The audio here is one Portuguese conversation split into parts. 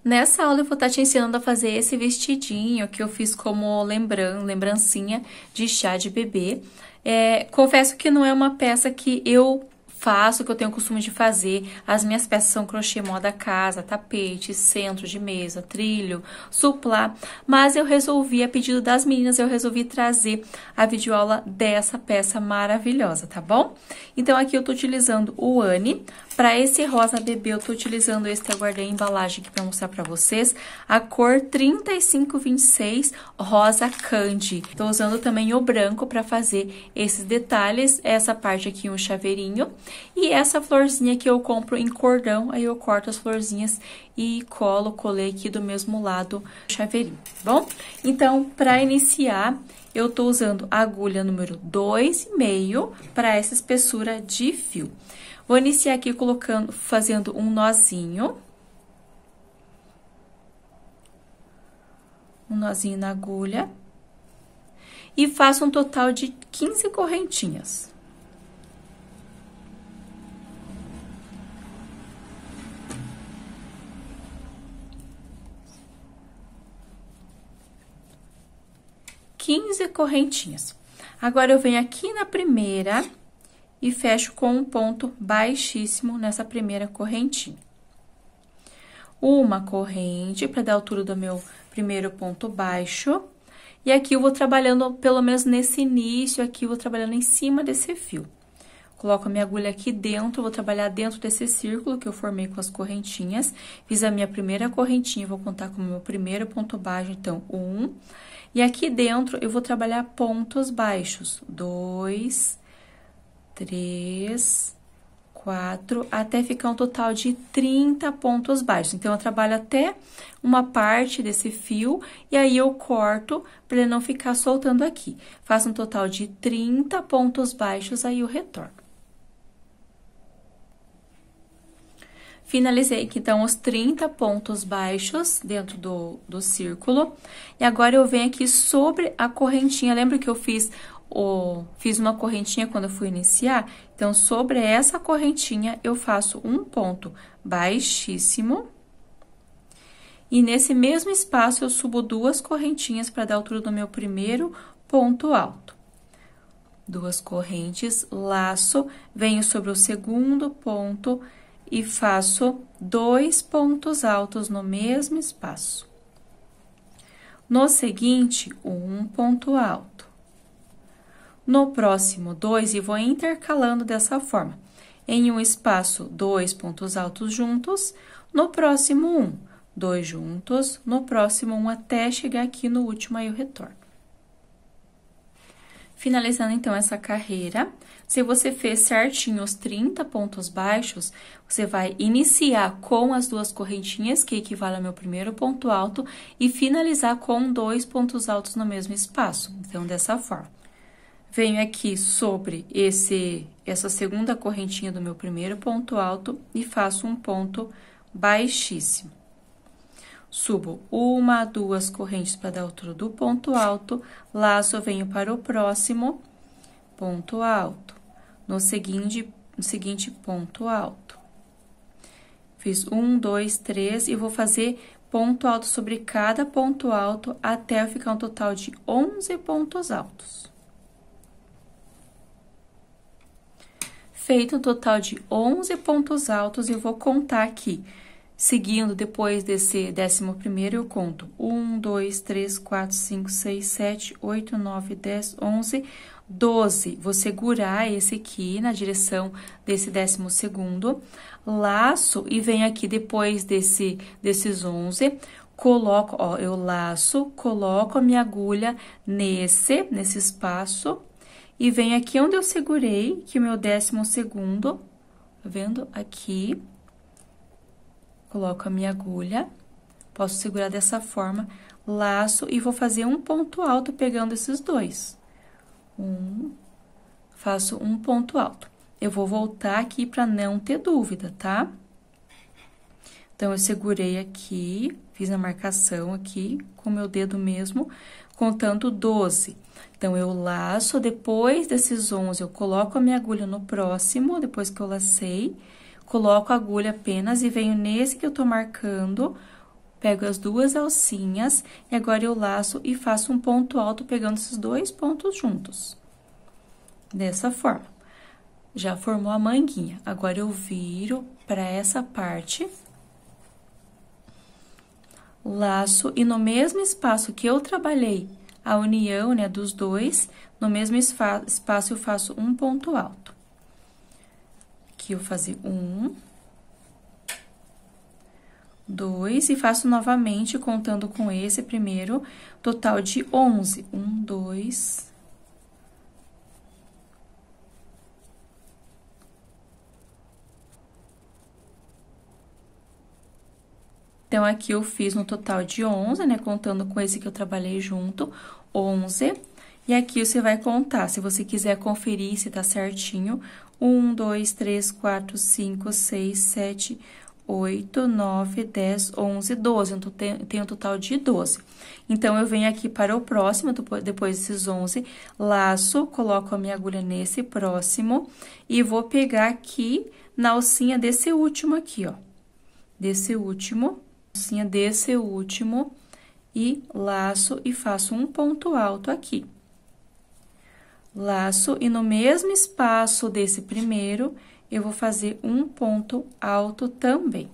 Nessa aula eu vou estar te ensinando a fazer esse vestidinho que eu fiz como lembrancinha de chá de bebê. Confesso que não é uma peça que eu faço, que eu tenho o costume de fazer. As minhas peças são crochê moda casa, tapete, centro de mesa, trilho, suplá. Mas eu resolvi, a pedido das meninas, eu resolvi trazer a videoaula dessa peça maravilhosa, tá bom? Então, aqui eu tô utilizando o Anne. Para esse rosa bebê, eu tô utilizando esse que eu guardei a embalagem aqui para mostrar para vocês, a cor 3526 rosa candy. Tô usando também o branco para fazer esses detalhes, essa parte aqui um chaveirinho e essa florzinha que eu compro em cordão, aí eu corto as florzinhas e colei aqui do mesmo lado o chaveirinho, tá bom? Então, para iniciar, eu tô usando a agulha número 2,5 para essa espessura de fio. Vou iniciar aqui fazendo um nozinho. Um nozinho na agulha. E faço um total de 15 correntinhas. Correntinhas. Agora, eu venho aqui na primeira e fecho com um ponto baixíssimo nessa primeira correntinha. Uma corrente para dar a altura do meu primeiro ponto baixo. E aqui eu vou trabalhando, pelo menos nesse início, aqui eu vou trabalhando em cima desse fio. Coloco a minha agulha aqui dentro, vou trabalhar dentro desse círculo que eu formei com as correntinhas. Fiz a minha primeira correntinha, vou contar como meu primeiro ponto baixo, então, 1. E aqui dentro, eu vou trabalhar pontos baixos, 2, 3, 4, até ficar um total de 30 pontos baixos. Então, eu trabalho até uma parte desse fio, e aí eu corto para ele não ficar soltando aqui. Faço um total de 30 pontos baixos, aí eu retorno. Finalizei aqui, então, os 30 pontos baixos dentro do círculo. E agora, eu venho aqui sobre a correntinha. Lembra que eu fiz uma correntinha quando eu fui iniciar? Então, sobre essa correntinha, eu faço um ponto baixíssimo. E nesse mesmo espaço, eu subo 2 correntinhas para dar a altura do meu primeiro ponto alto. 2 correntes, laço, venho sobre o segundo ponto e faço 2 pontos altos no mesmo espaço. No seguinte, um ponto alto. No próximo, 2, e vou intercalando dessa forma. Em um espaço, 2 pontos altos juntos. No próximo, 1, 2 juntos. No próximo, 1, até chegar aqui no último, aí eu retorno. Finalizando, então, essa carreira, se você fez certinho os 30 pontos baixos, você vai iniciar com as 2 correntinhas, que equivale ao meu primeiro ponto alto, e finalizar com 2 pontos altos no mesmo espaço. Então, dessa forma. Venho aqui sobre essa segunda correntinha do meu primeiro ponto alto e faço um ponto baixíssimo. Subo 1, 2 correntes para dar a altura do ponto alto, laço, venho para o próximo ponto alto, no seguinte ponto alto. Fiz 1, 2, 3 e vou fazer ponto alto sobre cada ponto alto até eu ficar um total de 11 pontos altos. Feito um total de 11 pontos altos, eu vou contar aqui. Seguindo, depois desse 11º, eu conto 1, 2, 3, 4, 5, 6, 7, 8, 9, 10, 11, 12. Vou segurar esse aqui na direção desse 12º, laço e venho aqui depois desses 11, coloco, ó, eu laço, coloco a minha agulha nesse espaço e venho aqui onde eu segurei, que é o meu 12º, tá vendo? Aqui. Coloco a minha agulha, posso segurar dessa forma, laço e vou fazer um ponto alto pegando esses 2. Faço um ponto alto. Eu vou voltar aqui para não ter dúvida, tá? Então, eu segurei aqui, fiz a marcação aqui com o meu dedo mesmo, contando 12. Então, eu laço, depois desses 11, eu coloco a minha agulha no próximo, depois que eu lacei, coloco a agulha apenas e venho nesse que eu tô marcando pego as duas alcinhas e agora eu laço e faço um ponto alto pegando esses dois pontos juntos. Dessa forma. Já formou a manguinha. Agora, eu viro para essa parte, laço e no mesmo espaço que eu trabalhei a união, né, dos dois, no mesmo espaço eu faço um ponto alto. Aqui eu vou fazer 1, 2 e faço novamente, contando com esse primeiro, total de 11. 1, 2... Então, aqui eu fiz no total de 11, né? Contando com esse que eu trabalhei junto, 11. E aqui você vai contar, se você quiser conferir se tá certinho, 1, 2, 3, 4, 5, 6, 7, 8, 9, 10, 11, 12. Então, tem um total de 12. Então, eu venho aqui para o próximo, depois desses 11, laço, coloco a minha agulha nesse próximo e vou pegar aqui na alcinha desse último aqui, ó. Desse último e laço e faço um ponto alto aqui. Laço e no mesmo espaço desse primeiro, eu vou fazer um ponto alto também.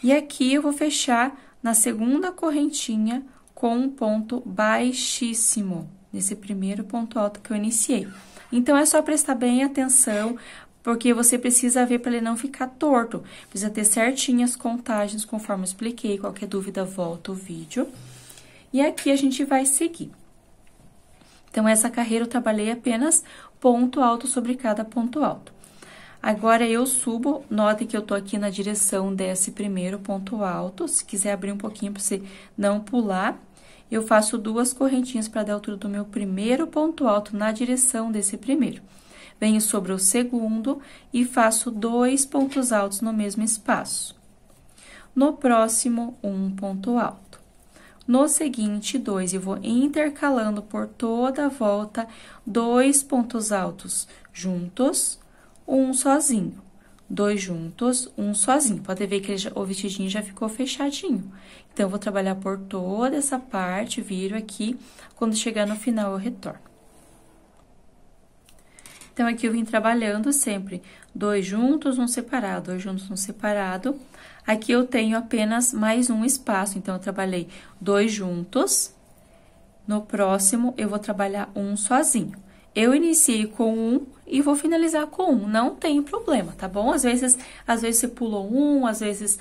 E aqui eu vou fechar na segunda correntinha com um ponto baixíssimo, nesse primeiro ponto alto que eu iniciei. Então, é só prestar bem atenção, porque você precisa ver para ele não ficar torto. Precisa ter certinhas as contagens, conforme eu expliquei. Qualquer dúvida, volta o vídeo. E aqui a gente vai seguir. Então, essa carreira eu trabalhei apenas ponto alto sobre cada ponto alto. Agora, eu subo, notem que eu tô aqui na direção desse primeiro ponto alto. Se quiser abrir um pouquinho para você não pular, eu faço duas correntinhas para dar a altura do meu primeiro ponto alto na direção desse primeiro. Venho sobre o segundo e faço dois pontos altos no mesmo espaço. No próximo, um ponto alto. No seguinte, 2, eu vou intercalando por toda a volta, dois pontos altos juntos, um sozinho. Dois juntos, um sozinho. Pode ver que o vestidinho já ficou fechadinho. Então, eu vou trabalhar por toda essa parte, viro aqui, quando chegar no final eu retorno. Então, aqui eu vim trabalhando sempre dois juntos, um separado, dois juntos, um separado. Aqui eu tenho apenas mais um espaço, então, eu trabalhei dois juntos. No próximo, eu vou trabalhar um sozinho. Eu iniciei com um e vou finalizar com um, não tem problema, tá bom? Às vezes você pulou um, às vezes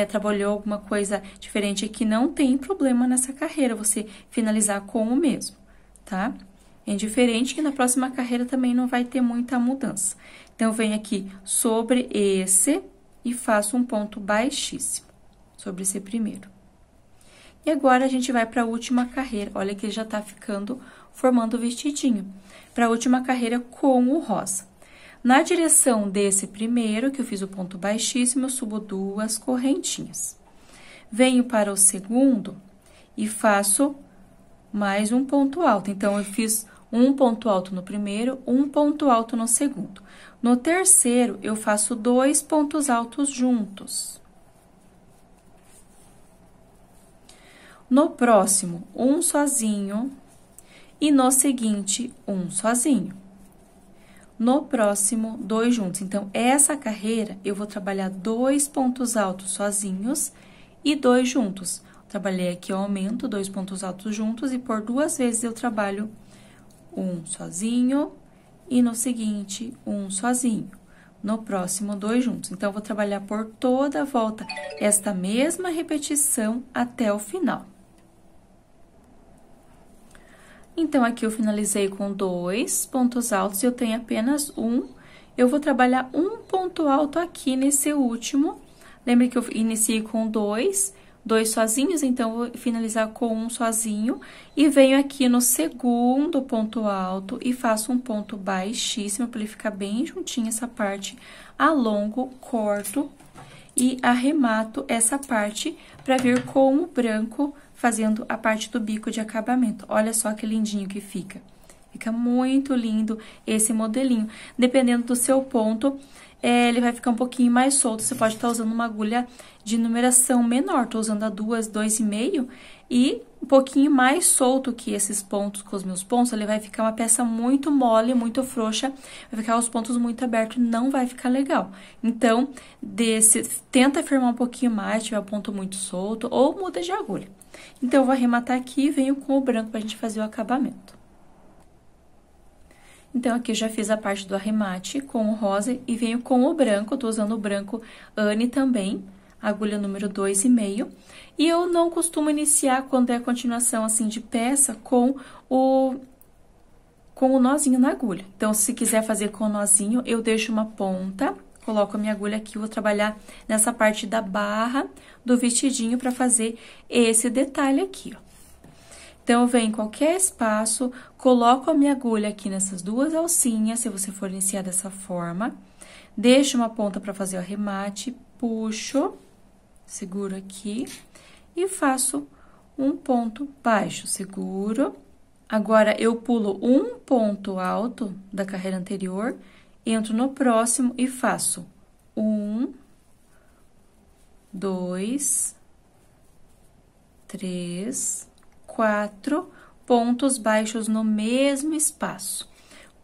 trabalhou alguma coisa diferente aqui, não tem problema nessa carreira, você finalizar com o mesmo, tá? É indiferente que na próxima carreira também não vai ter muita mudança. Então, eu venho aqui sobre esse e faço um ponto baixíssimo sobre esse primeiro. E agora, a gente vai para a última carreira. Olha que já tá formando o vestidinho. Para a última carreira com o rosa. Na direção desse primeiro, que eu fiz o ponto baixíssimo, eu subo duas correntinhas. Venho para o segundo e faço mais um ponto alto. Então, eu fiz um ponto alto no primeiro, um ponto alto no segundo. No terceiro, eu faço dois pontos altos juntos. No próximo, um sozinho. E no seguinte, um sozinho. No próximo, dois juntos. Então, essa carreira, eu vou trabalhar dois pontos altos sozinhos e dois juntos. Trabalhei aqui, eu aumento dois pontos altos juntos e por duas vezes eu trabalho um sozinho e no seguinte, um sozinho. No próximo, dois juntos. Então, eu vou trabalhar por toda a volta esta mesma repetição até o final. Então, aqui eu finalizei com dois pontos altos e eu tenho apenas um. Eu vou trabalhar um ponto alto aqui nesse último. Lembra que eu iniciei com dois sozinhos, então, eu vou finalizar com um sozinho. E venho aqui no segundo ponto alto e faço um ponto baixíssimo, para ele ficar bem juntinho essa parte. Alongo, corto e arremato essa parte para vir com o branco, fazendo a parte do bico de acabamento. Olha só que lindinho que fica. Fica muito lindo esse modelinho. Dependendo do seu ponto, ele vai ficar um pouquinho mais solto. Você pode estar usando uma agulha de numeração menor. Tô usando a 2,5 e um pouquinho mais solto que esses pontos, com os meus pontos, ele vai ficar uma peça muito mole, muito frouxa, vai ficar os pontos muito abertos, não vai ficar legal. Então, tenta firmar um pouquinho mais, tiver o ponto muito solto, ou muda de agulha. Então, eu vou arrematar aqui e venho com o branco pra gente fazer o acabamento. Então, aqui eu já fiz a parte do arremate com o rosa e venho com o branco, tô usando o branco Anne também, agulha número 2,5. E eu não costumo iniciar, quando é a continuação, assim, de peça, com o nozinho na agulha. Então, se quiser fazer com o nozinho, eu deixo uma ponta, coloco a minha agulha aqui, vou trabalhar nessa parte da barra do vestidinho pra fazer esse detalhe aqui, ó. Então, eu venho em qualquer espaço, coloco a minha agulha aqui nessas duas alcinhas, se você for iniciar dessa forma, deixo uma ponta pra fazer o arremate, puxo, seguro aqui e faço um ponto baixo, seguro. Agora, eu pulo um ponto alto da carreira anterior, entro no próximo e faço 1, 2, 3, 4 pontos baixos no mesmo espaço.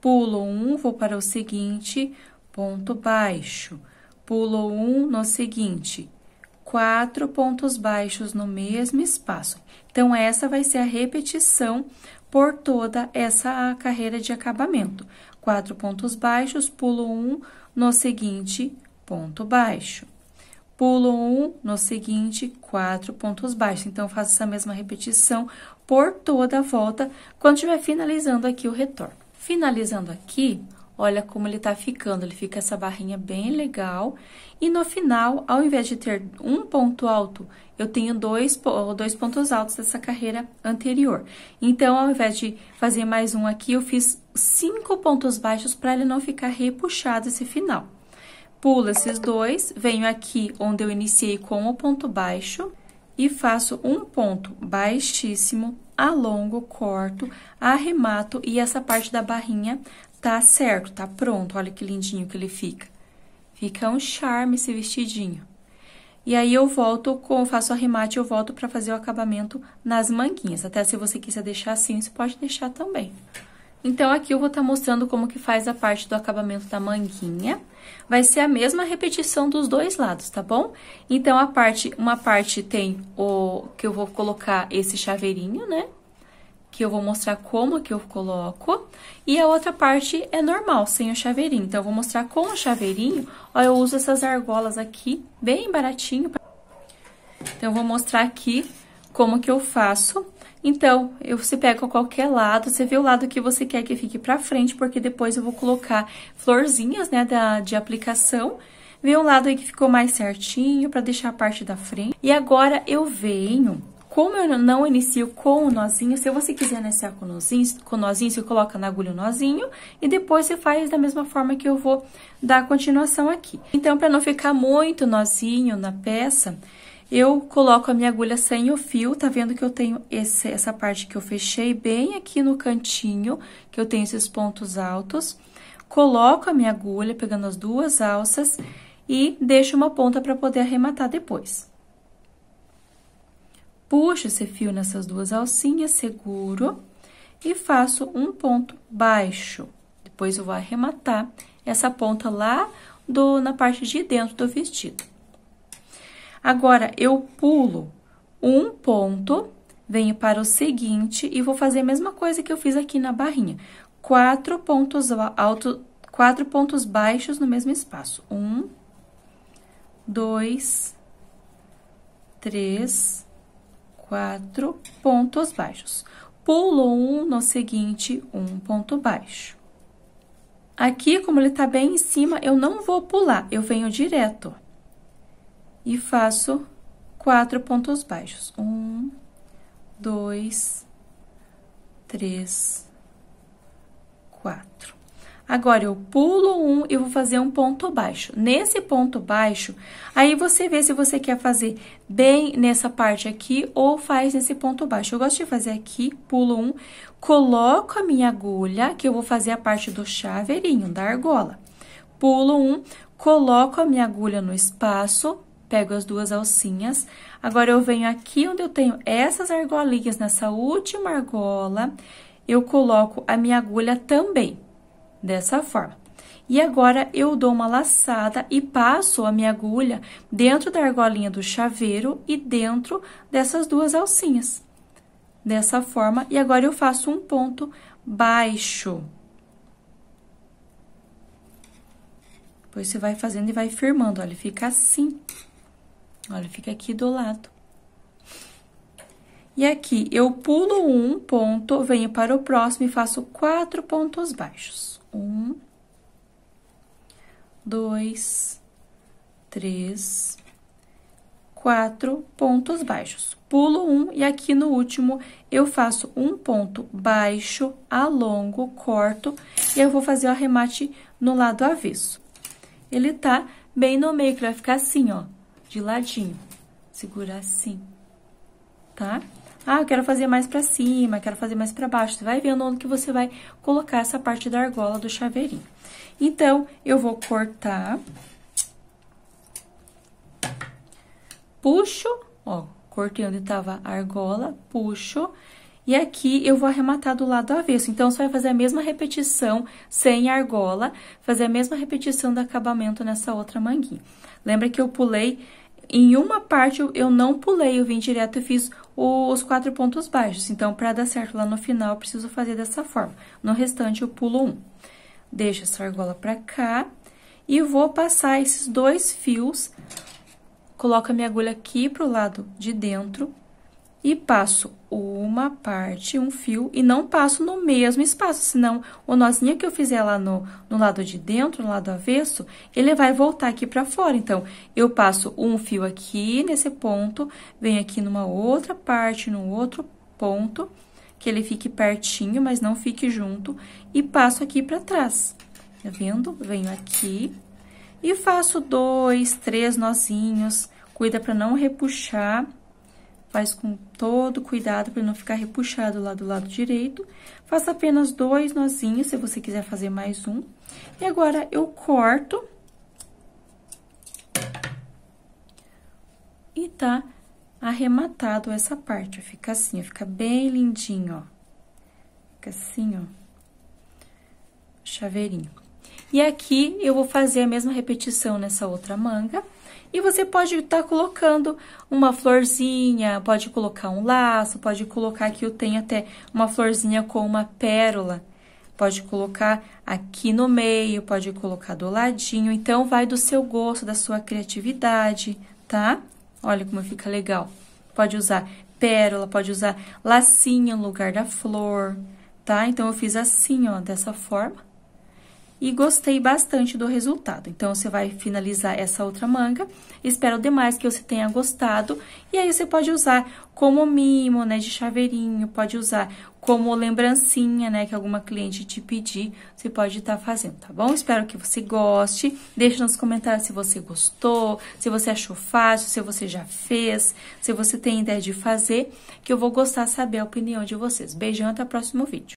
Pulo um, vou para o seguinte, ponto baixo. Pulo um no seguinte, 4 pontos baixos no mesmo espaço. Então, essa vai ser a repetição por toda essa carreira de acabamento. 4 pontos baixos, pulo um no seguinte, ponto baixo. Pulo um no seguinte, 4 pontos baixos. Então, faço essa mesma repetição por toda a volta, quando estiver finalizando aqui o retorno. Finalizando aqui, olha como ele tá ficando, ele fica essa barrinha bem legal. E no final, ao invés de ter um ponto alto, eu tenho dois pontos altos dessa carreira anterior. Então, ao invés de fazer mais um aqui, eu fiz 5 pontos baixos para ele não ficar repuxado esse final. Pulo esses dois, venho aqui onde eu iniciei com o ponto baixo e faço um ponto baixíssimo, alongo, corto, arremato e essa parte da barrinha tá certo, tá pronto. Olha que lindinho que ele fica. Fica um charme esse vestidinho. E aí, eu volto, faço o arremate, eu volto pra fazer o acabamento nas manguinhas. Até se você quiser deixar assim, você pode deixar também. Então, aqui eu vou estar mostrando como que faz a parte do acabamento da manguinha. Vai ser a mesma repetição dos dois lados, tá bom? Então, uma parte tem que eu vou colocar esse chaveirinho, né? Que eu vou mostrar como que eu coloco. E a outra parte é normal, sem o chaveirinho. Então, eu vou mostrar com o chaveirinho. Ó, eu uso essas argolas aqui, bem baratinho. Então, eu vou mostrar aqui como que eu faço. Então, você pega qualquer lado, você vê o lado que você quer que fique pra frente, porque depois eu vou colocar florzinhas, né, de aplicação. Vê o lado aí que ficou mais certinho, pra deixar a parte da frente. E agora, eu venho, como eu não inicio com o nozinho, se você quiser iniciar com o nozinho, você coloca na agulha o nozinho, e depois você faz da mesma forma que eu vou dar a continuação aqui. Então, pra não ficar muito nozinho na peça, eu coloco a minha agulha sem o fio, tá vendo que eu tenho essa parte que eu fechei bem aqui no cantinho, que eu tenho esses pontos altos. Coloco a minha agulha, pegando as duas alças, e deixo uma ponta para poder arrematar depois. Puxo esse fio nessas duas alcinhas, seguro, e faço um ponto baixo. Depois, eu vou arrematar essa ponta lá na parte de dentro do vestido. Agora, eu pulo um ponto, venho para o seguinte e vou fazer a mesma coisa que eu fiz aqui na barrinha. 4 pontos altos, 4 pontos baixos no mesmo espaço. 1, 2, 3, 4 pontos baixos. Pulo um no seguinte, um ponto baixo. Aqui, como ele tá bem em cima, eu não vou pular, eu venho direto. E faço 4 pontos baixos. 1, 2, 3, 4. Agora, eu pulo um e vou fazer um ponto baixo. Nesse ponto baixo, aí você vê se você quer fazer bem nessa parte aqui ou faz nesse ponto baixo. Eu gosto de fazer aqui, pulo um, coloco a minha agulha, que eu vou fazer a parte do chaveirinho, da argola. Pulo um, coloco a minha agulha no espaço, pego as duas alcinhas. Agora, eu venho aqui onde eu tenho essas argolinhas, nessa última argola, eu coloco a minha agulha também, dessa forma. E agora, eu dou uma laçada e passo a minha agulha dentro da argolinha do chaveiro e dentro dessas duas alcinhas. Dessa forma, e agora eu faço um ponto baixo. Depois, você vai fazendo e vai firmando, olha, fica assim. Olha, fica aqui do lado. E aqui, eu pulo um ponto, venho para o próximo e faço 4 pontos baixos. 1, 2, 3, 4 pontos baixos. Pulo um e aqui no último eu faço um ponto baixo, alongo, corto, e eu vou fazer o arremate no lado avesso. Ele tá bem no meio, que vai ficar assim, ó, de ladinho. Segura assim, tá? Ah, eu quero fazer mais pra cima, quero fazer mais pra baixo. Você vai vendo onde que você vai colocar essa parte da argola do chaveirinho. Então, eu vou cortar. Puxo, ó, cortei onde tava a argola, puxo. E aqui, eu vou arrematar do lado avesso. Então, você vai fazer a mesma repetição sem argola, fazer a mesma repetição do acabamento nessa outra manguinha. Lembra que eu pulei, em uma parte eu não pulei, eu vim direto e fiz os 4 pontos baixos. Então, para dar certo lá no final, eu preciso fazer dessa forma. No restante, eu pulo um. Deixo essa argola pra cá e vou passar esses 2 fios, coloco a minha agulha aqui pro lado de dentro e passo uma parte, um fio, e não passo no mesmo espaço, senão o nozinho que eu fizer lá no lado de dentro, no lado avesso, ele vai voltar aqui pra fora. Então, eu passo um fio aqui nesse ponto, venho aqui numa outra parte, num outro ponto, que ele fique pertinho, mas não fique junto, e passo aqui pra trás. Tá vendo? Venho aqui e faço 2, 3 nozinhos, cuida pra não repuxar. Faz com todo cuidado para não ficar repuxado lá do lado direito. Faça apenas 2 nozinhos, se você quiser fazer mais um. E agora, eu corto. E tá arrematado essa parte, fica assim, fica bem lindinho, ó. Fica assim, ó. Chaveirinho. E aqui, eu vou fazer a mesma repetição nessa outra manga. E você pode estar colocando uma florzinha, pode colocar um laço, pode colocar aqui, eu tenho até uma florzinha com uma pérola. Pode colocar aqui no meio, pode colocar do ladinho. Então, vai do seu gosto, da sua criatividade, tá? Olha como fica legal. Pode usar pérola, pode usar lacinho no lugar da flor, tá? Então, eu fiz assim, ó, dessa forma. E gostei bastante do resultado. Então, você vai finalizar essa outra manga. Espero demais que você tenha gostado. E aí, você pode usar como mimo, né, de chaveirinho. Pode usar como lembrancinha, né, que alguma cliente te pedir. Você pode estar fazendo, tá bom? Espero que você goste. Deixa nos comentários se você gostou, se você achou fácil, se você já fez, se você tem ideia de fazer, que eu vou gostar de saber a opinião de vocês. Beijão, até o próximo vídeo.